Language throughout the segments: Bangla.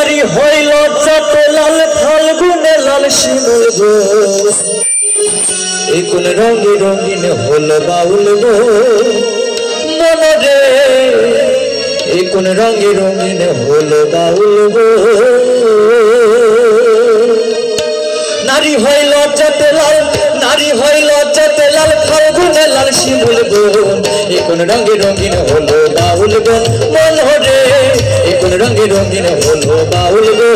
নারী হইল যত লাল ফাল্গুনে লাল শিমুল গো এই কোন রঙে রঙিন হল বাউল গো মনরে এই কোন রঙে রঙিন হল বাউল গো নারী হইল যত লাল নারী হইল যত লাল ফাল্গুনে লাল শিমুল গো এই কোন রঙে রঙিন হল বাউল গো মনরে এই কোন রঙে রঙিন হল বাউল গো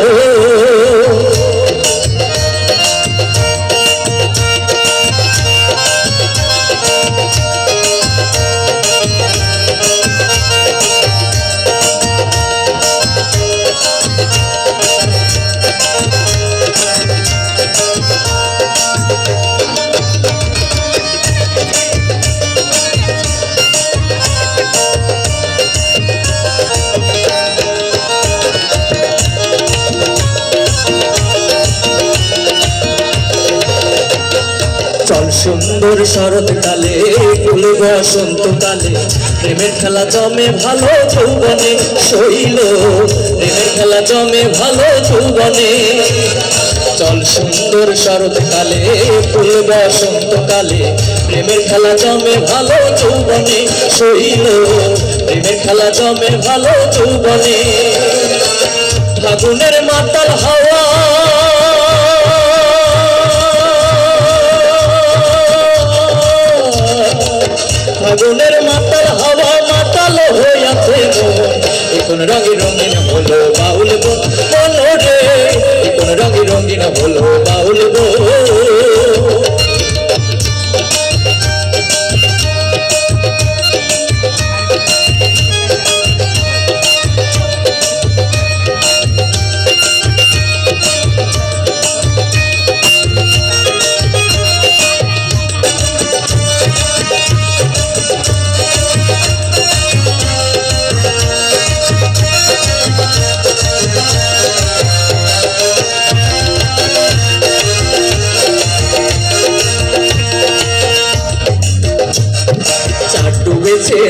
চল সুন্দর শরৎকালে ফুল বসন্তকালে প্রেমের খেলা জমে ভালো যৌবনে শৈল প্রেমের খেলা জমে ভালো যৌবনে চল সুন্দর শরৎকালে ফুল বসন্তকালে প্রেমের খেলা জমে ভালো যৌবনে শৈল প্রেমের খেলা জমে ভালো যৌবনে ফাগুনের মাতাল হাওয়া ফাগুনের মাতাল হাওয়া মাতাল হইয়াছে কোন রঙে রঙিন হলো বাউল গো মনরে কোন রঙে রঙিন হলো বাউল গো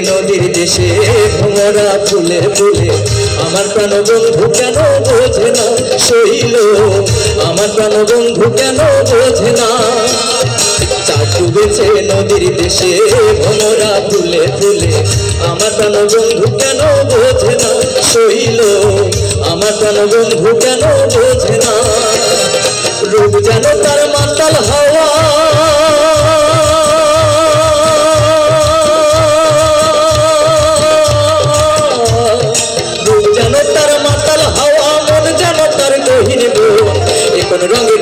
নদীর দেশে ভোমরা ফুলে ফুলে আমার প্রাণ বন্ধু কেন বোঝে না শৈল আমার প্রাণ বন্ধু কেন বোঝে না চাঁদ ডুবেছে নদীর দেশে ভোমরা ফুলে ফুলে আমার প্রাণ বন্ধু কেন বোঝে না শৈল আমার প্রাণ বন্ধু কেন বোঝে না রূপ যেন তার মাতাল হাওয়া কোন রঙে